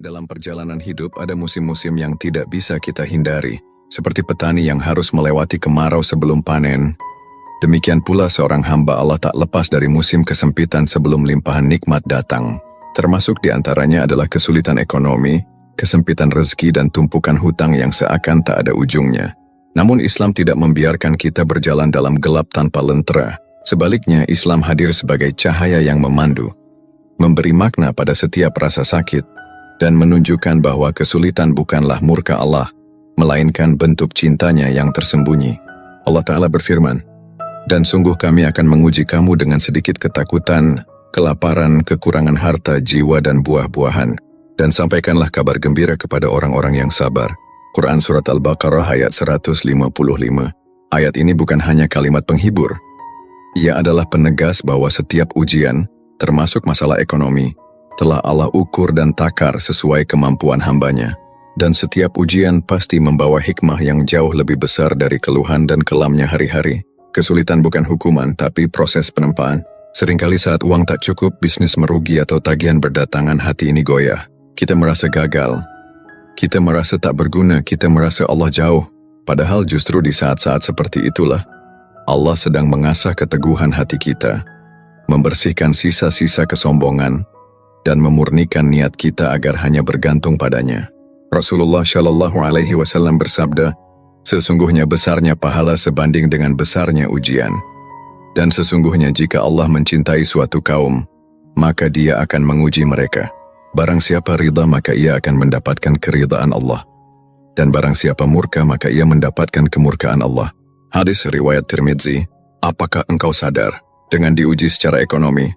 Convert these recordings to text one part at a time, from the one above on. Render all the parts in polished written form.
Dalam perjalanan hidup ada musim-musim yang tidak bisa kita hindari, seperti petani yang harus melewati kemarau sebelum panen. Demikian pula seorang hamba Allah tak lepas dari musim kesempitan sebelum limpahan nikmat datang. Termasuk di antaranya adalah kesulitan ekonomi, kesempitan rezeki dan tumpukan hutang yang seakan tak ada ujungnya. Namun Islam tidak membiarkan kita berjalan dalam gelap tanpa lentera. Sebaliknya, Islam hadir sebagai cahaya yang memandu, memberi makna pada setiap rasa sakit, dan menunjukkan bahwa kesulitan bukanlah murka Allah, melainkan bentuk cintanya yang tersembunyi. Allah Ta'ala berfirman, "Dan sungguh kami akan menguji kamu dengan sedikit ketakutan, kelaparan, kekurangan harta, jiwa dan buah-buahan, dan sampaikanlah kabar gembira kepada orang-orang yang sabar." Quran Surat Al-Baqarah ayat 155. Ayat ini bukan hanya kalimat penghibur. Ia adalah penegas bahwa setiap ujian, termasuk masalah ekonomi, telah Allah ukur dan takar sesuai kemampuan hambanya. Dan setiap ujian pasti membawa hikmah yang jauh lebih besar dari keluhan dan kelamnya hari-hari. Kesulitan bukan hukuman, tapi proses penempaan. Seringkali saat uang tak cukup, bisnis merugi atau tagihan berdatangan, hati ini goyah. Kita merasa gagal. Kita merasa tak berguna, kita merasa Allah jauh. Padahal justru di saat-saat seperti itulah, Allah sedang mengasah keteguhan hati kita, membersihkan sisa-sisa kesombongan, dan memurnikan niat kita agar hanya bergantung padanya. Rasulullah Shallallahu Alaihi Wasallam bersabda, "Sesungguhnya besarnya pahala sebanding dengan besarnya ujian. Dan sesungguhnya jika Allah mencintai suatu kaum, maka Dia akan menguji mereka. Barang siapa ridha maka ia akan mendapatkan keridhaan Allah. Dan barang siapa murka maka ia mendapatkan kemurkaan Allah." Hadis riwayat Tirmidzi. Apakah engkau sadar, dengan diuji secara ekonomi,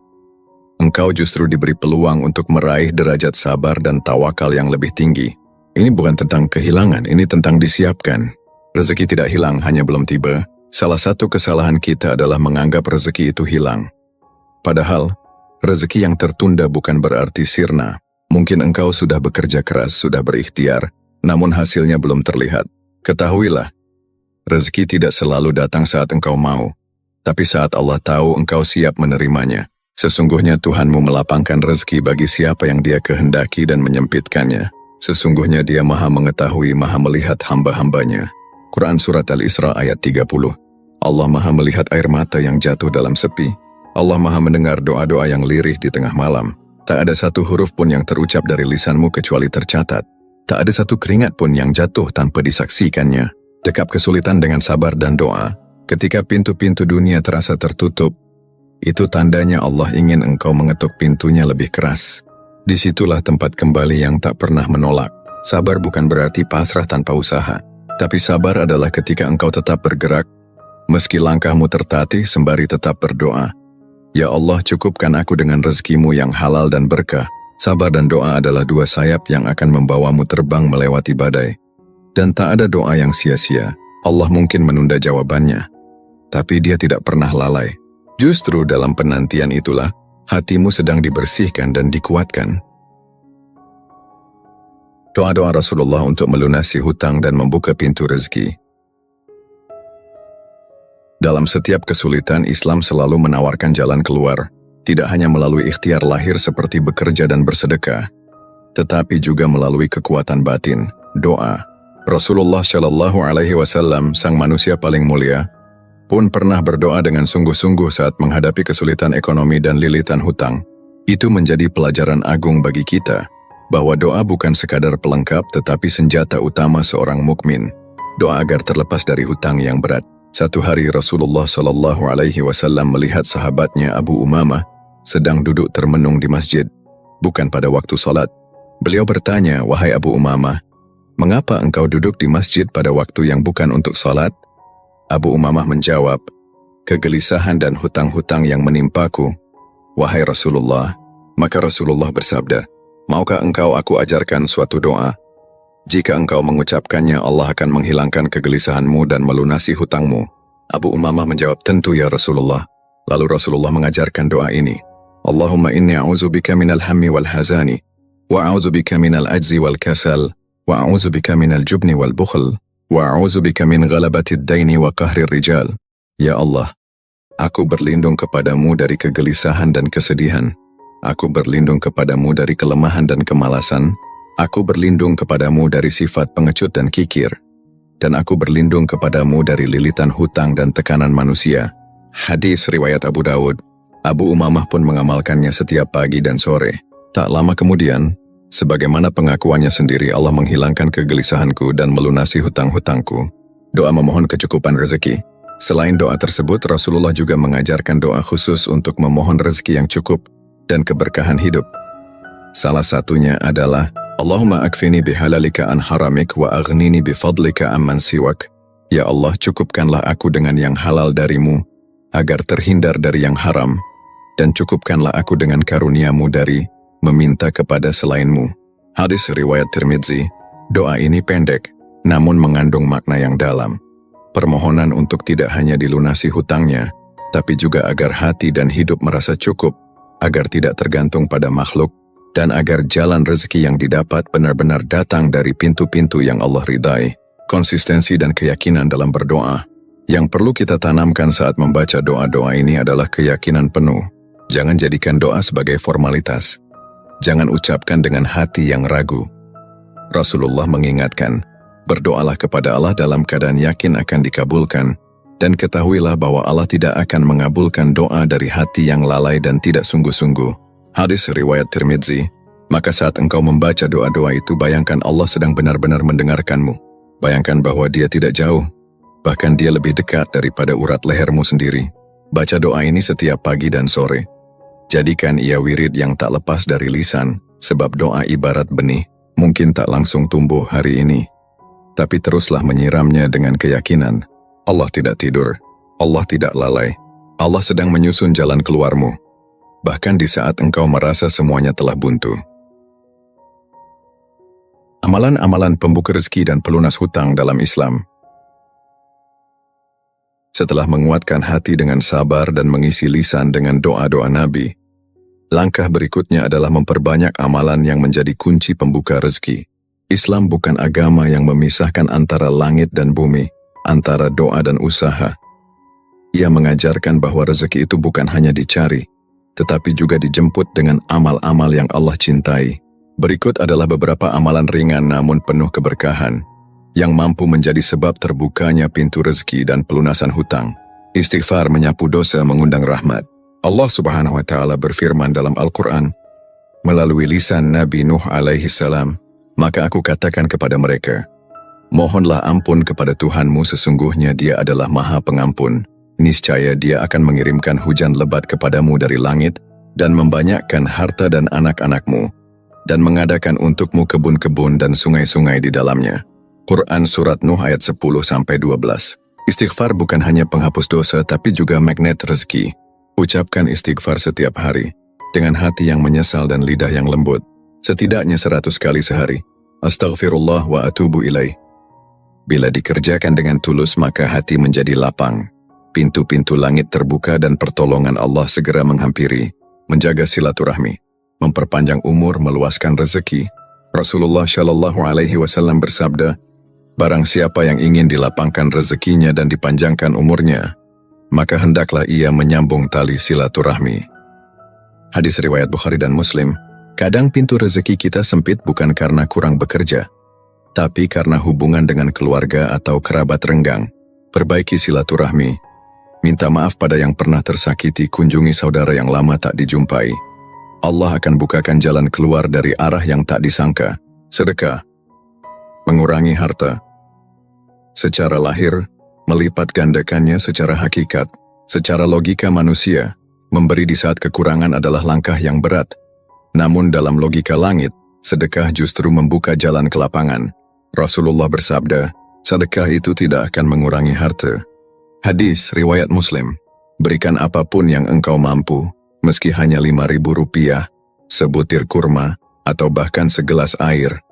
engkau justru diberi peluang untuk meraih derajat sabar dan tawakal yang lebih tinggi. Ini bukan tentang kehilangan, ini tentang disiapkan. Rezeki tidak hilang, hanya belum tiba. Salah satu kesalahan kita adalah menganggap rezeki itu hilang. Padahal, rezeki yang tertunda bukan berarti sirna. Mungkin engkau sudah bekerja keras, sudah berikhtiar, namun hasilnya belum terlihat. Ketahuilah, rezeki tidak selalu datang saat engkau mau, tapi saat Allah tahu engkau siap menerimanya. Sesungguhnya Tuhanmu melapangkan rezeki bagi siapa yang Dia kehendaki dan menyempitkannya. Sesungguhnya Dia Maha mengetahui, Maha melihat hamba-hambanya. Quran Surat Al-Isra ayat 30. Allah Maha melihat air mata yang jatuh dalam sepi. Allah Maha mendengar doa-doa yang lirih di tengah malam. Tak ada satu huruf pun yang terucap dari lisanmu kecuali tercatat. Tak ada satu keringat pun yang jatuh tanpa disaksikannya. Dekap kesulitan dengan sabar dan doa. Ketika pintu-pintu dunia terasa tertutup, itu tandanya Allah ingin engkau mengetuk pintunya lebih keras. Disitulah tempat kembali yang tak pernah menolak. Sabar bukan berarti pasrah tanpa usaha. Tapi sabar adalah ketika engkau tetap bergerak, meski langkahmu tertatih sembari tetap berdoa. Ya Allah, cukupkan aku dengan rezekimu yang halal dan berkah. Sabar dan doa adalah dua sayap yang akan membawamu terbang melewati badai. Dan tak ada doa yang sia-sia. Allah mungkin menunda jawabannya, tapi Dia tidak pernah lalai. Justru dalam penantian itulah, hatimu sedang dibersihkan dan dikuatkan. Doa-doa Rasulullah untuk melunasi hutang dan membuka pintu rezeki. Dalam setiap kesulitan, Islam selalu menawarkan jalan keluar, tidak hanya melalui ikhtiar lahir seperti bekerja dan bersedekah, tetapi juga melalui kekuatan batin, doa. Rasulullah Shallallahu Alaihi Wasallam, sang manusia paling mulia, pun pernah berdoa dengan sungguh-sungguh saat menghadapi kesulitan ekonomi dan lilitan hutang. Itu menjadi pelajaran agung bagi kita, bahwa doa bukan sekadar pelengkap tetapi senjata utama seorang mukmin. Doa agar terlepas dari hutang yang berat. Satu hari Rasulullah Shallallahu Alaihi Wasallam melihat sahabatnya Abu Umamah sedang duduk termenung di masjid, bukan pada waktu salat. Beliau bertanya, "Wahai Abu Umamah, mengapa engkau duduk di masjid pada waktu yang bukan untuk salat?" Abu Umamah menjawab, "Kegelisahan dan hutang-hutang yang menimpaku, wahai Rasulullah." Maka Rasulullah bersabda, "Maukah engkau aku ajarkan suatu doa? Jika engkau mengucapkannya, Allah akan menghilangkan kegelisahanmu dan melunasi hutangmu." Abu Umamah menjawab, "Tentu ya Rasulullah." Lalu Rasulullah mengajarkan doa ini, "Allahumma inni a'udzubika minal hammi wal hazani, wa a'udzubika minal ajzi wal kasal, wa a'udzubika minal jubni wal bukhl, wa a'udzubika min ghalabatid daini wa qahrir rijal." Ya Allah, aku berlindung kepadamu dari kegelisahan dan kesedihan. Aku berlindung kepadamu dari kelemahan dan kemalasan. Aku berlindung kepadamu dari sifat pengecut dan kikir. Dan aku berlindung kepadamu dari lilitan hutang dan tekanan manusia. Hadis riwayat Abu Dawud. Abu Umamah pun mengamalkannya setiap pagi dan sore. Tak lama kemudian, sebagaimana pengakuannya sendiri, Allah menghilangkan kegelisahanku dan melunasi hutang-hutangku. Doa memohon kecukupan rezeki. Selain doa tersebut, Rasulullah juga mengajarkan doa khusus untuk memohon rezeki yang cukup dan keberkahan hidup. Salah satunya adalah, Allahumma akfini bihalalika an haramik wa aghnini bifadlika amman siwak. Ya Allah, cukupkanlah aku dengan yang halal darimu, agar terhindar dari yang haram, dan cukupkanlah aku dengan karuniamu dari meminta kepada selainmu. Hadis riwayat Tirmidzi. Doa ini pendek, namun mengandung makna yang dalam. Permohonan untuk tidak hanya dilunasi hutangnya, tapi juga agar hati dan hidup merasa cukup, agar tidak tergantung pada makhluk, dan agar jalan rezeki yang didapat benar-benar datang dari pintu-pintu yang Allah ridai. Konsistensi dan keyakinan dalam berdoa. Yang perlu kita tanamkan saat membaca doa-doa ini adalah keyakinan penuh. Jangan jadikan doa sebagai formalitas. Jangan ucapkan dengan hati yang ragu. Rasulullah mengingatkan, berdoalah kepada Allah dalam keadaan yakin akan dikabulkan, dan ketahuilah bahwa Allah tidak akan mengabulkan doa dari hati yang lalai dan tidak sungguh-sungguh. Hadis riwayat Tirmidzi. Maka saat engkau membaca doa-doa itu, bayangkan Allah sedang benar-benar mendengarkanmu. Bayangkan bahwa Dia tidak jauh, bahkan Dia lebih dekat daripada urat lehermu sendiri. Baca doa ini setiap pagi dan sore. Jadikan ia wirid yang tak lepas dari lisan, sebab doa ibarat benih, mungkin tak langsung tumbuh hari ini. Tapi teruslah menyiramnya dengan keyakinan. Allah tidak tidur, Allah tidak lalai, Allah sedang menyusun jalan keluarmu. Bahkan di saat engkau merasa semuanya telah buntu. Amalan-amalan pembuka rezeki dan pelunas hutang dalam Islam. Setelah menguatkan hati dengan sabar dan mengisi lisan dengan doa-doa Nabi, langkah berikutnya adalah memperbanyak amalan yang menjadi kunci pembuka rezeki. Islam bukan agama yang memisahkan antara langit dan bumi, antara doa dan usaha. Ia mengajarkan bahwa rezeki itu bukan hanya dicari, tetapi juga dijemput dengan amal-amal yang Allah cintai. Berikut adalah beberapa amalan ringan namun penuh keberkahan, yang mampu menjadi sebab terbukanya pintu rezeki dan pelunasan hutang. Istighfar menyapu dosa mengundang rahmat. Allah Subhanahu wa Ta'ala berfirman dalam Al-Quran, melalui lisan Nabi Nuh alaihi salam, maka aku katakan kepada mereka, mohonlah ampun kepada Tuhanmu, sesungguhnya Dia adalah Maha Pengampun. Niscaya Dia akan mengirimkan hujan lebat kepadamu dari langit dan membanyakkan harta dan anak-anakmu, dan mengadakan untukmu kebun-kebun dan sungai-sungai di dalamnya. Quran Surat Nuh ayat 10-12. Istighfar bukan hanya penghapus dosa tapi juga magnet rezeki. Ucapkan istighfar setiap hari, dengan hati yang menyesal dan lidah yang lembut, setidaknya 100 kali sehari. Astaghfirullah wa atubu ilaih. Bila dikerjakan dengan tulus maka hati menjadi lapang. Pintu-pintu langit terbuka dan pertolongan Allah segera menghampiri. Menjaga silaturahmi, memperpanjang umur, meluaskan rezeki. Rasulullah Shallallahu Alaihi Wasallam bersabda, barang siapa yang ingin dilapangkan rezekinya dan dipanjangkan umurnya, maka hendaklah ia menyambung tali silaturahmi. Hadis riwayat Bukhari dan Muslim. Kadang pintu rezeki kita sempit bukan karena kurang bekerja, tapi karena hubungan dengan keluarga atau kerabat renggang. Perbaiki silaturahmi. Minta maaf pada yang pernah tersakiti, kunjungi saudara yang lama tak dijumpai. Allah akan bukakan jalan keluar dari arah yang tak disangka. Sedekah, mengurangi harta. Secara lahir, melipat gandakannya secara hakikat. Secara logika manusia, memberi di saat kekurangan adalah langkah yang berat. Namun dalam logika langit, sedekah justru membuka jalan ke lapangan. Rasulullah bersabda, sedekah itu tidak akan mengurangi harta. Hadis riwayat Muslim. Berikan apapun yang engkau mampu, meski hanya 5.000 rupiah, sebutir kurma, atau bahkan segelas air.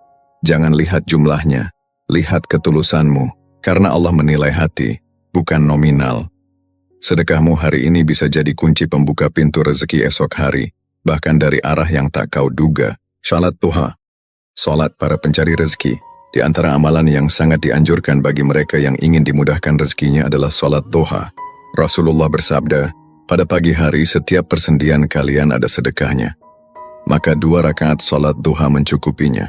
Jangan lihat jumlahnya, lihat ketulusanmu, karena Allah menilai hati, bukan nominal. Sedekahmu hari ini bisa jadi kunci pembuka pintu rezeki esok hari, bahkan dari arah yang tak kau duga. Salat duha, salat para pencari rezeki. Di antara amalan yang sangat dianjurkan bagi mereka yang ingin dimudahkan rezekinya adalah salat duha. Rasulullah bersabda, pada pagi hari setiap persendian kalian ada sedekahnya, maka 2 rakaat salat duha mencukupinya.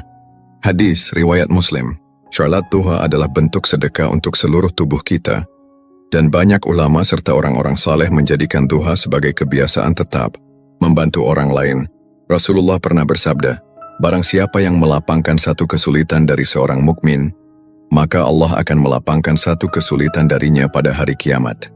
Hadis riwayat Muslim, Salat duha adalah bentuk sedekah untuk seluruh tubuh kita, dan banyak ulama serta orang-orang saleh menjadikan duha sebagai kebiasaan tetap, membantu orang lain. Rasulullah pernah bersabda, barang siapa yang melapangkan satu kesulitan dari seorang mukmin, maka Allah akan melapangkan satu kesulitan darinya pada hari kiamat.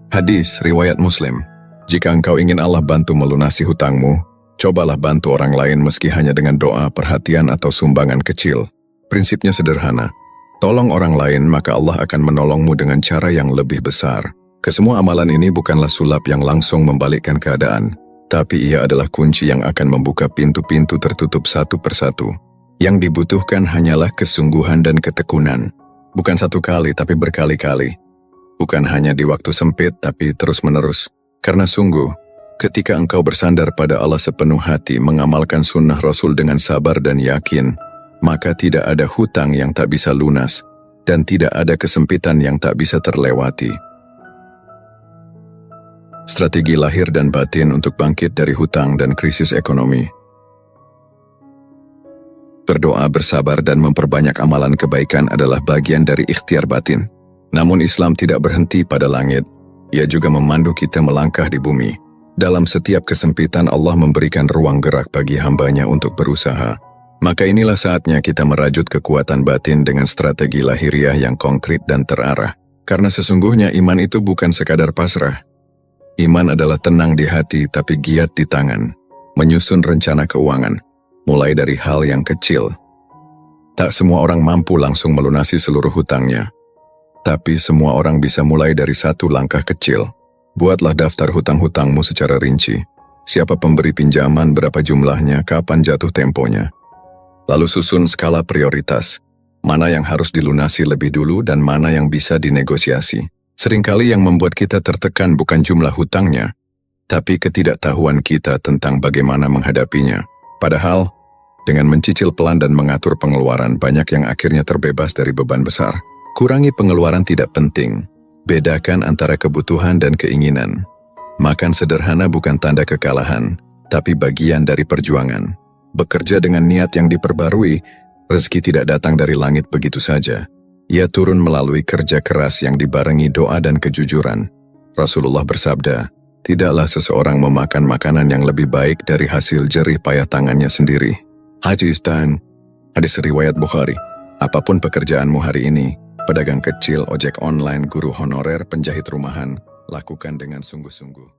Hadis riwayat Muslim, jika engkau ingin Allah bantu melunasi hutangmu, cobalah bantu orang lain meski hanya dengan doa, perhatian atau sumbangan kecil. Prinsipnya sederhana, tolong orang lain maka Allah akan menolongmu dengan cara yang lebih besar. Kesemua amalan ini bukanlah sulap yang langsung membalikkan keadaan, tapi ia adalah kunci yang akan membuka pintu-pintu tertutup satu persatu. Yang dibutuhkan hanyalah kesungguhan dan ketekunan. Bukan satu kali tapi berkali-kali. Bukan hanya di waktu sempit tapi terus-menerus. Karena sungguh, ketika engkau bersandar pada Allah sepenuh hati mengamalkan sunnah Rasul dengan sabar dan yakin, maka tidak ada hutang yang tak bisa lunas, dan tidak ada kesempitan yang tak bisa terlewati. Strategi lahir dan batin untuk bangkit dari hutang dan krisis ekonomi. Berdoa, bersabar, dan memperbanyak amalan kebaikan adalah bagian dari ikhtiar batin. Namun Islam tidak berhenti pada langit, ia juga memandu kita melangkah di bumi. Dalam setiap kesempitan Allah memberikan ruang gerak bagi hambanya untuk berusaha. Maka inilah saatnya kita merajut kekuatan batin dengan strategi lahiriah yang konkret dan terarah. Karena sesungguhnya iman itu bukan sekadar pasrah. Iman adalah tenang di hati tapi giat di tangan. Menyusun rencana keuangan, mulai dari hal yang kecil. Tak semua orang mampu langsung melunasi seluruh hutangnya. Tapi semua orang bisa mulai dari satu langkah kecil. Buatlah daftar hutang-hutangmu secara rinci. Siapa pemberi pinjaman, berapa jumlahnya, kapan jatuh temponya. Lalu susun skala prioritas, mana yang harus dilunasi lebih dulu dan mana yang bisa dinegosiasi. Seringkali yang membuat kita tertekan bukan jumlah hutangnya, tapi ketidaktahuan kita tentang bagaimana menghadapinya. Padahal, dengan mencicil pelan dan mengatur pengeluaran, banyak yang akhirnya terbebas dari beban besar. Kurangi pengeluaran tidak penting, bedakan antara kebutuhan dan keinginan. Makan sederhana bukan tanda kekalahan, tapi bagian dari perjuangan. Bekerja dengan niat yang diperbarui, rezeki tidak datang dari langit begitu saja. Ia turun melalui kerja keras yang dibarengi doa dan kejujuran. Rasulullah bersabda, tidaklah seseorang memakan makanan yang lebih baik dari hasil jerih payah tangannya sendiri. Hadis riwayat Bukhari. Apapun pekerjaanmu hari ini, pedagang kecil, ojek online, guru honorer, penjahit rumahan, lakukan dengan sungguh-sungguh.